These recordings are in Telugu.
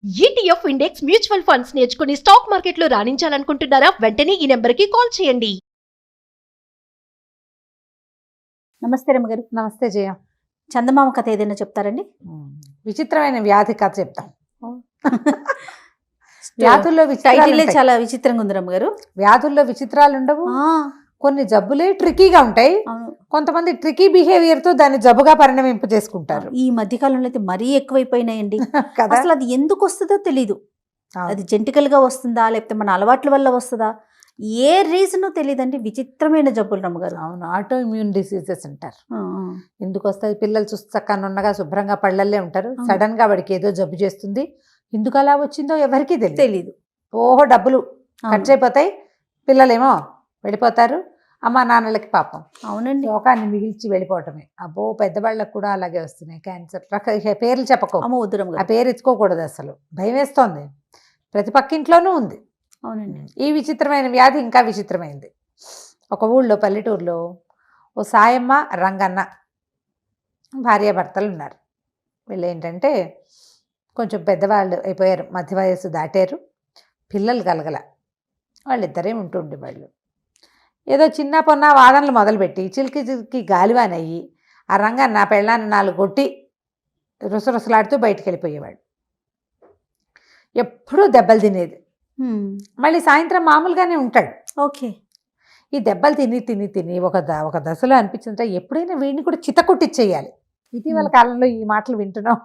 ఈటీఎఫ్ ఇండెక్స్ మ్యూచువల్ ఫండ్స్ నేర్చుకుని స్టాక్ మార్కెట్లో రాణించాలనుకుంటున్నారా? వెంటనే ఈ నెంబర్కి కాల్ చేయండి. నమస్తే రమ్మగారు. నమస్తే జయ. చందమామ కథ ఏదైనా చెప్తారండి? విచిత్రమైన వ్యాధి కథ చెప్తాం. వ్యాధుల్లో టైటిలే చాలా విచిత్రంగా ఉంది రమ్మగారు. వ్యాధుల్లో విచిత్రాలు ఉండవు. కొన్ని జబ్బులే ట్రికీగా ఉంటాయి. కొంతమంది ట్రికీ బిహేవియర్ తో దాన్ని జబ్బుగా పరిణమింప చేసుకుంటారు. ఈ మధ్య కాలంలో అయితే మరీ ఎక్కువైపోయినాయండి. అసలు అది ఎందుకు వస్తుందో తెలీదు. అది జెంటికల్ గా వస్తుందా లేకపోతే మన అలవాట్ల వల్ల వస్తుందా, ఏ రీజన్ తెలియదండి. విచిత్రమైన జబ్బులు రమ్మగారు. అవును, ఆటో ఇమ్యూన్ డిసీజెస్ అంటారు. ఎందుకు వస్తుంది? పిల్లలు చూస్తాక నున్నగా శుభ్రంగా పళ్ళల్లే ఉంటారు. సడన్ గా వాడికి ఏదో జబ్బు చేస్తుంది. ఎందుకు అలా వచ్చిందో ఎవరికి తెలియదు. ఓహో, డబ్బులు ఖర్చు అయిపోతాయి, పిల్లలేమో వెళ్ళిపోతారు, అమ్మ నాన్నలకి పాపం. అవునండి, లోకాన్ని మిగిల్చి వెళ్ళిపోవటమే. అబ్బో, పెద్దవాళ్ళకు కూడా అలాగే వస్తున్నాయి క్యాన్సర్. పేర్లు చెప్పకో, ఆ పేరు ఎత్తుకోకూడదు. అసలు భయం వేస్తోంది. ప్రతి పక్కింట్లోనూ ఉంది. అవునండి. ఈ విచిత్రమైన వ్యాధి ఇంకా విచిత్రమైంది. ఒక ఊళ్ళో, పల్లెటూరులో ఓ సాయమ్మ, రంగన్న భార్యాభర్తలు ఉన్నారు. వీళ్ళు ఏంటంటే కొంచెం పెద్దవాళ్ళు అయిపోయారు, మధ్య వయస్సు దాటారు, పిల్లలు కలగల. వాళ్ళిద్దరే ఉంటుండే వాళ్ళు. ఏదో చిన్న పొన్న వాదనలు మొదలుపెట్టి చిలికి చిలికి గాలివానయ్యి ఆ రంగన్న పెళ్ళాన్ని 4 కొట్టి రుసరుసలాడుతూ బయటికి వెళ్ళిపోయేవాడు. ఎప్పుడూ దెబ్బలు తినేది. మళ్ళీ సాయంత్రం మామూలుగానే ఉంటాడు. ఓకే. ఈ దెబ్బలు తిని తిని తిని ఒక దశలో అనిపించిందంటే ఎప్పుడైనా వీడిని కూడా చిత కొట్టిచ్చేయాలి. ఇటీవల కాలంలో ఈ మాటలు వింటున్నాం.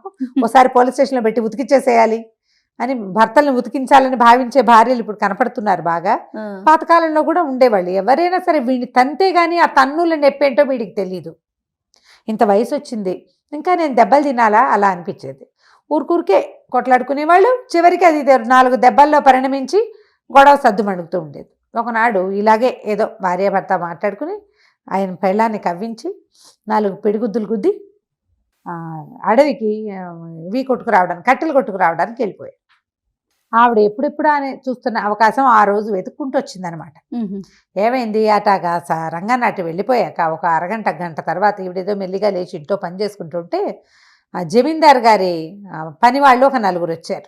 ఒకసారి పోలీస్ స్టేషన్లో పెట్టి ఉతికిచ్చేసేయాలి అని భర్తలను ఉతికించాలని భావించే భార్యలు ఇప్పుడు కనపడుతున్నారు బాగా. పాతకాలంలో కూడా ఉండేవాళ్ళు. ఎవరైనా సరే వీడిని తంతే గానీ ఆ తన్నుల నొప్పేంటో వీడికి తెలీదు. ఇంత వయసు వచ్చింది, ఇంకా నేను దెబ్బలు తినాలా అలా అనిపించేది. ఊరికే కొట్లాడుకునేవాళ్ళు. చివరికి అది 4 దెబ్బల్లో పరిణమించి గొడవ సద్దుమణుగుతూ ఉండేది. ఒకనాడు ఇలాగే ఏదో భార్యాభర్త మాట్లాడుకుని ఆయన పెళ్ళాన్ని కవ్వించి 4 పిడిగుద్దులు గుద్ది అడవికి కట్టెలు కొట్టుకురావడానికి వెళ్ళిపోయాడు. ఆవిడ ఎప్పుడెప్పుడు అని చూస్తున్న అవకాశం ఆ రోజు వెతుక్కుంటూ వచ్చిందనమాట. ఏమైంది? అటాగా రంగన్న అటు వెళ్ళిపోయాక ఒక అరగంట గంట తర్వాత ఈవిడేదో మెల్లిగా లేచి ఇంట్లో పని చేసుకుంటుంటే ఆ జమీందార్ గారి పని వాళ్ళు ఒక 4 వచ్చారు.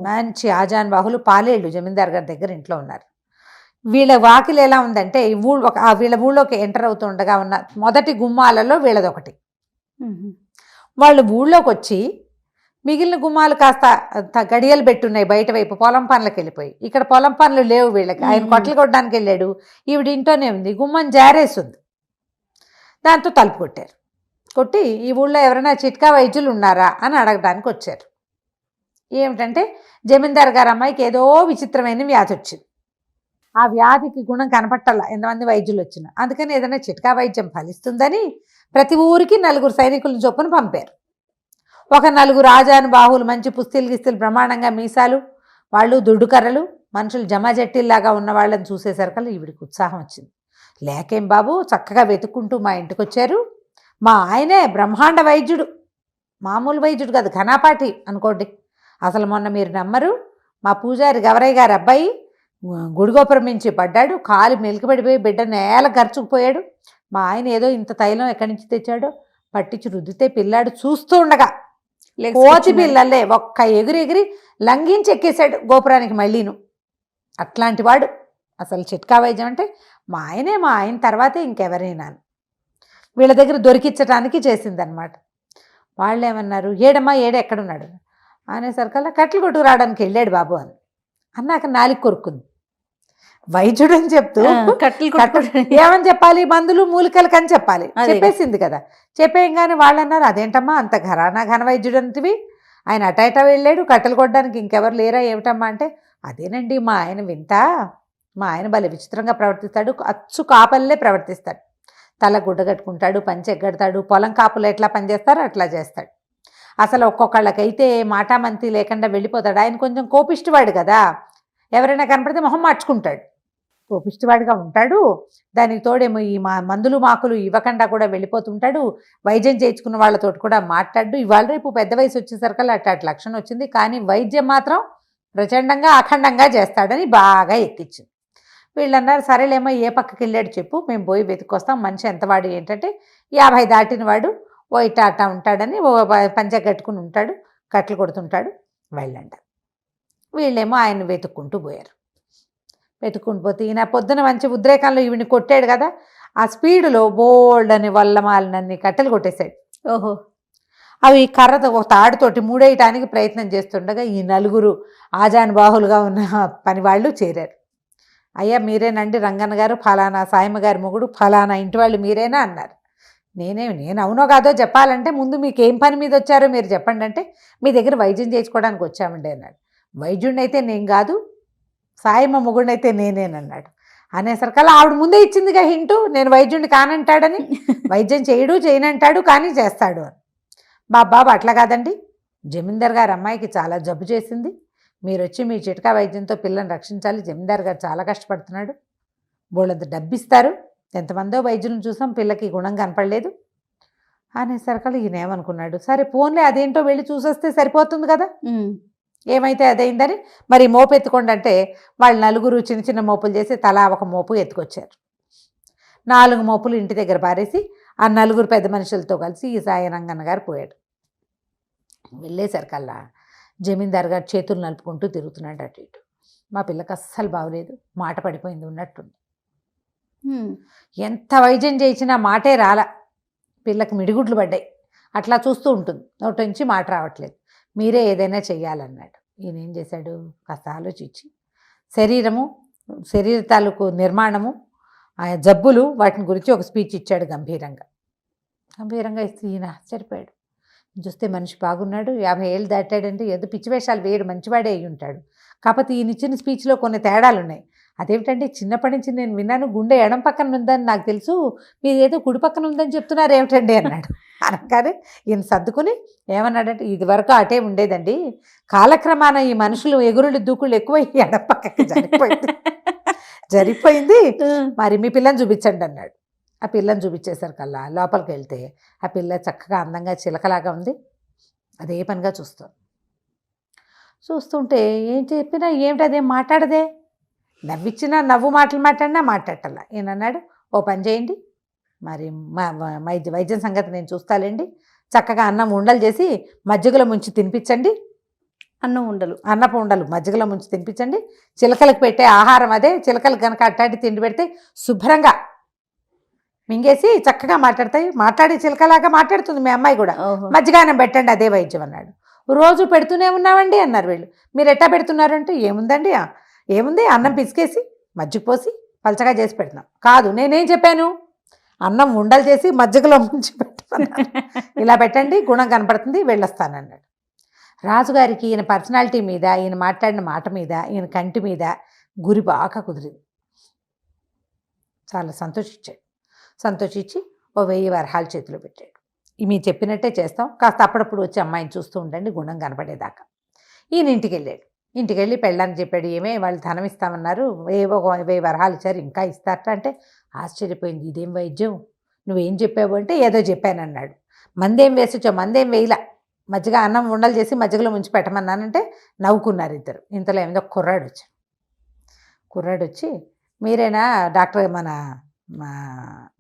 మంచి ఆజాన్ బాహులు, పాలేళ్ళు జమీందార్ గారి దగ్గర ఇంట్లో ఉన్నారు. వీళ్ళ వాకిలు ఎలా ఉందంటే వీళ్ళ ఊళ్ళోకి ఎంటర్ అవుతూ ఉండగా ఉన్న మొదటి గుమ్మాలలో వీళ్ళదొకటి. వాళ్ళు ఊళ్ళోకి వచ్చి మిగిలిన గుమ్మాలు కాస్త గడియలు పెట్టున్నాయి బయట వైపు. పొలం పనులకు వెళ్ళిపోయి, ఇక్కడ పొలం పనులు లేవు వీళ్ళకి. ఆయన కొట్టలు కొట్టడానికి వెళ్ళాడు, ఈవిడ ఇంట్లోనే ఉంది. గుమ్మం జారేస్తుంది. దాంతో తలుపు కొట్టారు. కొట్టి ఈ ఊళ్ళో ఎవరైనా చిట్కా వైద్యులు ఉన్నారా అని అడగడానికి వచ్చారు. ఏమిటంటే జమీందార్ గారి అమ్మాయికి ఏదో విచిత్రమైన వ్యాధి వచ్చింది. ఆ వ్యాధికి గుణం కనపట్టాల ఎంతమంది వైద్యులు వచ్చినా. అందుకని ఏదైనా చిట్కా వైద్యం ఫలిస్తుందని ప్రతి ఊరికి 4 సైనికులను చొప్పున పంపారు. ఒక 4 ఆజాను బాహువులు, మంచి పుస్తీలు గిస్తీలు, ప్రమాణంగా మీసాలు, వాళ్ళు దుడ్డు కర్రలు, మనుషులు జమాజట్టిల్లాగా ఉన్న వాళ్ళని చూసేసరికల్లా ఈవిడికి ఉత్సాహం వచ్చింది. లేకేం బాబు, చక్కగా వెతుక్కుంటూ మా ఇంటికి వచ్చారు. మా ఆయనే బ్రహ్మాండ వైద్యుడు, మామూలు వైద్యుడు కాదు, ఘనాపాటి అనుకోండి. అసలు మొన్న మీరు నమ్మరు, మా పూజారి గవరయ్య గారి అబ్బాయి గుడిగోపురం నుంచి పడ్డాడు, కాలు మెలికబడిపోయి బిడ్డ నేల గరుచుకుపోయాడు. మా ఆయన ఏదో ఇంత తైలం ఎక్కడి నుంచి తెచ్చాడో పట్టించి రుద్దితే పిల్లాడు చూస్తూ ఉండగా కోతి పిల్లలే ఒక్క ఎగిరి లంఘించి ఎక్కేశాడు గోపురానికి మళ్ళీను. అట్లాంటి వాడు. అసలు చిట్కా వైద్యం అంటే మా ఆయన తర్వాతే ఇంకెవరైనా వీళ్ళ దగ్గర దొరికించడానికి చేసిందనమాట. వాళ్ళు ఏమన్నారు, ఏడమ్మా ఎక్కడున్నాడు అనేసరికల్లా కట్టెలు కొట్టుకు రావడానికి వెళ్ళాడు బాబు అని అన్నాక నాలికి కొరుక్కుంది. వైద్యుడు అని చెప్తూ ఏమని చెప్పాలి, మందులు మూలికలకు అని చెప్పాలి. చెప్పేసింది కదా. చెప్పేయంగానే వాళ్ళు అన్నారు, అదేంటమ్మా అంత ఘన వైద్యుడు అంటివి, ఆయన అటైటా వెళ్ళాడు, కట్టెలు కొట్టడానికి ఇంకెవరు లేరా ఏమిటమ్మా అంటే, అదేనండి మా ఆయన వింత, మా ఆయన భలే విచిత్రంగా ప్రవర్తిస్తాడు, అచ్చు కాపల్లే ప్రవర్తిస్తాడు, తల గుడ్డ కట్టుకుంటాడు, పంచె ఎగ్గడతాడు, పొలం కాపులు ఎట్లా పనిచేస్తారో అట్లా చేస్తాడు. అసలు ఒక్కొక్కళ్ళకైతే మాటామంతి లేకుండా వెళ్ళిపోతాడు. ఆయన కొంచెం కోపిష్టివాడు కదా, ఎవరైనా కనపడితే మొహం మార్చుకుంటాడు, కోపిష్టివాడిగా ఉంటాడు. దానికి తోడేమో ఈ మందులు మాకులు ఇవ్వకుండా కూడా వెళ్ళిపోతుంటాడు. వైద్యం చేయించుకున్న వాళ్ళతో కూడా మాట్లాడు. ఇవాళ రేపు పెద్ద వయసు వచ్చేసరికల్లా అట్లాంటి లక్షణం వచ్చింది, కానీ వైద్యం మాత్రం ప్రచండంగా అఖండంగా చేస్తాడని బాగా ఎక్కించింది. వీళ్ళు అన్నారు, సరేలేమో ఏ పక్కకి వెళ్ళాడు చెప్పు, మేము పోయి వెతుక్కొస్తాం. మనిషి ఎంతవాడు ఏంటంటే 50 దాటిన వాడు, ఓ ఇట్టా అట్టా ఉంటాడని, ఓ పంచె కట్టుకుని ఉంటాడు, కట్టెలు కొడుతుంటాడు, వెళ్ళంట. వీళ్ళేమో ఆయన వెతుక్కుంటూ పోయారు. వెతుక్కుంటూ పోతే ఈయన పొద్దున మంచి ఉద్రేకంలో ఈవిని కొట్టాడు కదా, ఆ స్పీడులో బోల్డ్ అని వల్లమాలనన్ని కట్టెలు కొట్టేశాడు. ఓహో. అవి కర్రతో ఒక తాడుతోటి మూడేయటానికి ప్రయత్నం చేస్తుండగా ఈ నలుగురు ఆజానుబాహులుగా ఉన్న పని వాళ్ళు చేరారు. అయ్యా మీరేనండి రంగన్న గారు, ఫలానా సాయమ్మ గారి మొగుడు, ఫలానా ఇంటి వాళ్ళు మీరేనా అన్నారు. నేను అవునో కాదో చెప్పాలంటే ముందు మీకు ఏం పని మీద వచ్చారో మీరు చెప్పండి అంటే, మీ దగ్గర వైద్యం చేయించుకోవడానికి వచ్చామండి అన్నాడు. వైద్యుడిని అయితే నేను కాదు, సాయమ్మ మొగుడిని అయితే నేనేనన్నాడు. అనేసరికల్లా ఆవిడ ముందే ఇచ్చిందిగా హింటు, నేను వైద్యుడిని కానంటాడని. వైద్యం చేయనంటాడు కానీ చేస్తాడు అని. బాబు అట్లా కాదండి, జమీందార్ గారు అమ్మాయికి చాలా జబ్బు చేసింది, మీరు వచ్చి మీ చిట్కా వైద్యంతో పిల్లని రక్షించాలి, జమీందార్ గారు చాలా కష్టపడుతున్నాడు, బోళ్ళంత డబ్బిస్తారు, ఎంతమందో వైద్యులను చూసాం, పిల్లకి గుణం కనపడలేదు అనేసరికల్లా ఈయన ఏమనుకున్నాడు, సరే ఫోన్లే అదేంటో వెళ్ళి చూసొస్తే సరిపోతుంది కదా, ఏమైతే అదైందని మరి మోపు ఎత్తుకోండి అంటే వాళ్ళు నలుగురు చిన్న చిన్న మోపులు చేసి తలా ఒక మోపు ఎత్తుకొచ్చారు. 4 మోపులు ఇంటి దగ్గర పారేసి ఆ నలుగురు పెద్ద మనుషులతో కలిసి ఈ సాయి రంగన్న గారు పోయాడు. వెళ్ళేసరికల్లా జమీందార్ గారు చేతులు నలుపుకుంటూ తిరుగుతున్నాడు అటు ఇటు. మా పిల్లకి అస్సలు బాగలేదు, మాట పడిపోయింది ఉన్నట్టుంది, ఎంత వైద్యం చేసినా మాటే రాలా, పిల్లకి మిడిగుడ్లు పడ్డాయి, అట్లా చూస్తూ ఉంటుంది, నోటి నుంచి మాట రావట్లేదు, మీరే ఏదైనా చెయ్యాలన్నాడు. ఈయన ఏం చేశాడు, కాస్త ఆలోచించి శరీర తాలూకు నిర్మాణము, ఆ జబ్బులు, వాటిని గురించి ఒక స్పీచ్ ఇచ్చాడు గంభీరంగా ఇస్తే ఈయన ఆశ్చర్యపోయాడు. చూస్తే మనిషి బాగున్నాడు, 50 ఏళ్ళు దాటాడంటే ఏదో పిచ్చి వేషాలు వేయడు, మంచివాడే అయి ఉంటాడు. కాకపోతే ఈయన ఇచ్చిన స్పీచ్లో కొన్ని తేడాలు ఉన్నాయి. అదేమిటంటే చిన్నప్పటి నుంచి నేను విన్నాను గుండె ఎడం పక్కన ఉందని నాకు తెలుసు, మీరు ఏదో కుడి పక్కన ఉందని చెప్తున్నారు ఏమిటండి అన్నాడు. అనగానే ఈయన సర్దుకుని ఏమన్నాడంటే, ఇది వరకు అటే ఉండేదండి, కాలక్రమాన ఈ మనుషులు ఎగురులు దూకుళ్ళు ఎక్కువ ఎడం పక్కకి జరిగిపోయింది, మరి మీ పిల్లని చూపించండి అన్నాడు. ఆ పిల్లని చూపించేసరికల్లా లోపలికి వెళ్తే ఆ పిల్ల చక్కగా అందంగా చిలకలాగా ఉంది, అదే పనిగా చూస్తుంటే ఏం చెప్పినా ఏమిటి అదేం మాట్లాడదే, నవ్విచ్చినా నవ్వు మాటలు మాట్లాడినా మాట్లాడాల. ఈయన అన్నాడు, ఓ పని చేయండి, మరి వైద్యం సంగతి నేను చూస్తాలేండి, చక్కగా అన్నం ఉండలు చేసి మజ్జిగలో ముంచి తినిపించండి, అన్నపు ఉండలు మజ్జిగలో ముంచి తినిపించండి, చిలకలకు పెట్టే ఆహారం అదే, చిలకలకు కనుక అట్టాటి తిండి పెడితే శుభ్రంగా మింగేసి చక్కగా మాట్లాడి చిలకలాగా మాట్లాడుతుంది మీ అమ్మాయి కూడా, మజ్జిగానం పెట్టండి, అదే వైద్యం అన్నాడు. రోజు పెడుతూనే ఉన్నామండి అన్నారు వీళ్ళు. మీరు ఎట్టా పెడుతున్నారు అంటే, ఏముంది అన్నం పిసికేసి మజ్జిగ పోసి పలచగా చేసి పెడుతున్నాం. కాదు, నేనేం చెప్పాను, అన్నం ఉండలు చేసి మజ్జిగలో ముంచి పెట్టమన్నాను, ఇలా పెట్టండి గుణం కనపడుతుంది, వెళ్ళొస్తానన్నాడు. రాజుగారికి ఈయన పర్సనాలిటీ మీద, ఈయన మాట్లాడిన మాట మీద, ఈయన కంటి మీద గురి బాగా కుదిరింది. చాలా సంతోషించి ఓ 1000 వరహాలు చేతిలో పెట్టాడు. మీరు చెప్పినట్టే చేస్తాం, కాస్త అప్పుడప్పుడు వచ్చి అమ్మాయిని చూస్తూ ఉండండి గుణం కనపడేదాకా. ఈయన ఇంటికి వెళ్ళి పెళ్ళానికి చెప్పాడు, వాళ్ళు ధనం ఇస్తామన్నారు, ఏవో 1000 వరహాలు ఇచ్చారు, ఇంకా ఇస్తారట అంటే ఆశ్చర్యపోయింది. ఇదేం వైద్యం, నువ్వేం చెప్పావు అంటే ఏదో చెప్పానన్నాడు. మందేం వేసొచ్చా, మందేం వేయలా, మజ్జిగ అన్నం ఉండలు చేసి మజ్జిగలో ముంచి పెట్టమన్నానంటే నవ్వుకున్నారు ఇద్దరు. ఇంతలో ఏమిదో కుర్రాడు వచ్చి మీరేనా డాక్టర్, మా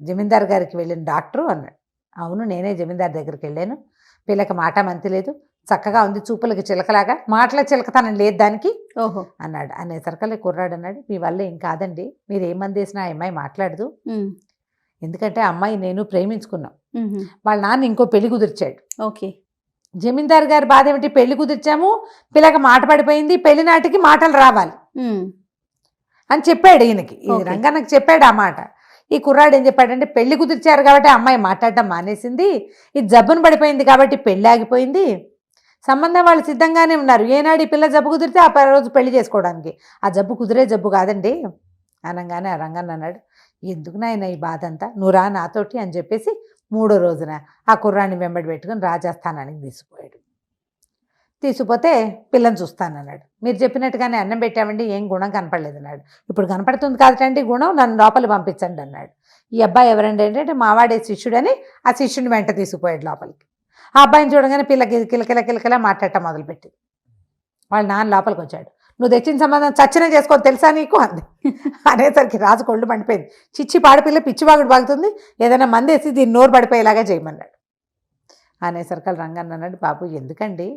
జమీందార్ గారికి వెళ్ళిన డాక్టరు అన్నాడు. అవును, నేనే జమీందార్ దగ్గరికి వెళ్ళాను, పిల్లకి మాట మంతి లేదు, చక్కగా ఉంది, చూపులకి చిలకలాగా, మాటల చిలకతనం లేదు దానికి అన్నాడు. అనేసరికల్లా కుర్రాడు అన్నాడు, మీ వల్ల ఏం కాదండి, మీరు ఏ మంది వేసినా ఆ అమ్మాయి మాట్లాడదు, ఎందుకంటే అమ్మాయి నేను ప్రేమించుకున్నాం, వాళ్ళ నాన్న ఇంకో పెళ్లి కుదిర్చాడు. జమీందార్ గారి బాధ ఏమిటి, పెళ్లి కుదిర్చాము, పిల్లకి మాట పడిపోయింది, పెళ్లి నాటికి మాటలు రావాలి అని చెప్పాడు ఈయనకి. ఈ రంగన్నకి చెప్పాడు ఆ మాట. ఈ కుర్రాడు ఏం చెప్పాడంటే, పెళ్లి కుదిర్చారు కాబట్టి అమ్మాయి మాట్లాడటం మానేసింది, ఇది జబ్బును పడిపోయింది కాబట్టి పెళ్లి ఆగిపోయింది, సంబంధం వాళ్ళు సిద్ధంగానే ఉన్నారు, ఏనాడు ఈ పిల్ల జబ్బు కుదిరితే ఆ రోజు పెళ్లి చేసుకోవడానికి, ఆ జబ్బు కుదిరే జబ్బు కాదండి అనగానే ఆ రంగన్న అన్నాడు, ఎందుకు నాయన ఈ బాధ అంతా, నువ్వు రా నాతోటి అని చెప్పేసి 3వ రోజున ఆ కుర్రాన్ని వెంబడి పెట్టుకుని రాజస్థానానికి తీసుకుపోతే పిల్లని చూస్తానన్నాడు. మీరు చెప్పినట్టుగానే అన్నం పెట్టామండి, ఏం గుణం కనపడలేదు అన్నాడు. ఇప్పుడు కనపడుతుంది కాదండి గుణం, నన్ను లోపల పంపించండి అన్నాడు. ఈ అబ్బాయి ఎవరండి అంటే, మావాడే శిష్యుడని ఆ శిష్యుని వెంట తీసుకుపోయాడు లోపలికి. ఆ అబ్బాయిని చూడగానే పిల్లకి కిలకిల మాట్లాడటం మొదలుపెట్టింది. వాళ్ళ నాన్న లోపలికి వచ్చాడు. నువ్వు తెచ్చిన సంబంధం చచ్చినా చేసుకో తెలుసా నీకు అంది. అనేసరికి రాజు కొళ్ళు మండిపోయింది. చిచ్చి పాడిపిల్ల పిచ్చివాగుడు బాగుతుంది, ఏదైనా మందేసి దీన్ని నోరు పడిపోయేలాగా చేయమన్నాడు. అనేసరికి రంగన్న అన్నాడు, బాబు ఎందుకండి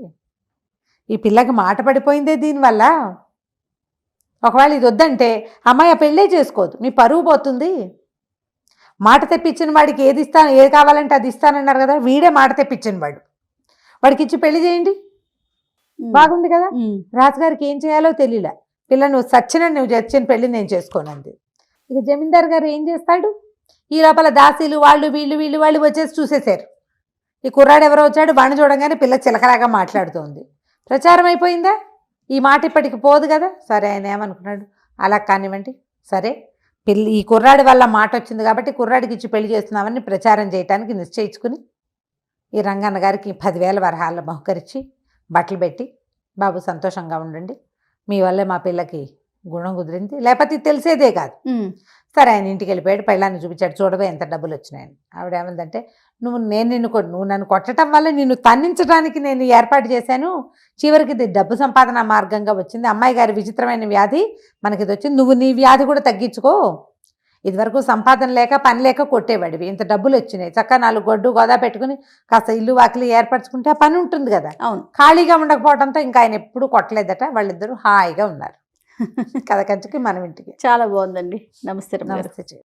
ఈ పిల్లకి మాట పడిపోయిందే దీనివల్ల. ఒకవేళ ఇది వద్దంటే అమ్మాయి ఆ పెళ్ళే చేసుకోదు, మీ పరువు పోతుంది. మాట తెప్పించిన వాడికి ఏది కావాలంటే అది ఇస్తానన్నారు కదా, వీడే మాట తెప్పించిన వాడు, వాడికి ఇచ్చి పెళ్లి చేయండి, బాగుంది కదా. రాజుగారికి ఏం చేయాలో తెలియలే, పిల్ల నువ్వు నువ్వు చచ్చిన పెళ్లి నేను చేసుకోనంది. ఇక జమీందార్ గారు ఏం చేస్తాడు, ఈ లోపల దాసీలు వాళ్ళు వీళ్ళు వచ్చేసి చూసేశారు. ఈ కుర్రాడు ఎవరో వచ్చాడు, వాడిని చూడగానే పిల్ల చిలకలాగా మాట్లాడుతోంది. ప్రచారం అయిపోయిందా, ఈ మాట ఇప్పటికి పోదు కదా. సరే ఆయన ఏమనుకున్నాడు, అలా కానివ్వండి, సరే ఈ కుర్రాడి వల్ల మాట వచ్చింది కాబట్టి కుర్రాడికి ఇచ్చి పెళ్లి చేస్తున్నామని ప్రచారం చేయడానికి నిశ్చయించుకుని ఈ రంగన్న గారికి 10,000 వరహాలు బహుకరించి బట్టలు పెట్టి, బాబు సంతోషంగా ఉండండి, మీ వల్లే మా పిల్లకి గుణం కుదిరింది, లేకపోతే ఇది తెలిసేదే కాదు. సరే ఆయన ఇంటికి వెళ్ళిపోయాడు, పెళ్ళాన్ని చూపించాడు, చూడవే ఎంత డబ్బులు వచ్చినాయని. ఆవిడ ఏమందంటే, నువ్వు నన్ను కొట్టడం వల్ల నిన్ను తన్నించడానికి నేను ఏర్పాటు చేశాను, చివరికి ఇది డబ్బు సంపాదన మార్గంగా వచ్చింది, అమ్మాయి గారి విచిత్రమైన వ్యాధి మనకి ఇది వచ్చింది, నువ్వు నీ వ్యాధి కూడా తగ్గించుకో. ఇదివరకు సంపాదన లేక పని లేక కొట్టేవాడివి, ఇంత డబ్బులు వచ్చినాయి, చక్కగా 4 గొడ్డు గోదా పెట్టుకుని కాస్త ఇల్లు వాకిలి ఏర్పరచుకుంటే ఆ పని ఉంటుంది కదా. అవును, ఖాళీగా ఉండకపోవడంతో ఇంకా ఆయన ఎప్పుడూ కొట్టలేదట. వాళ్ళిద్దరూ హాయిగా ఉన్నారు. కథ కంచుకి మనం ఇంటికి. చాలా బాగుందండి. నమస్తే. నమస్తే.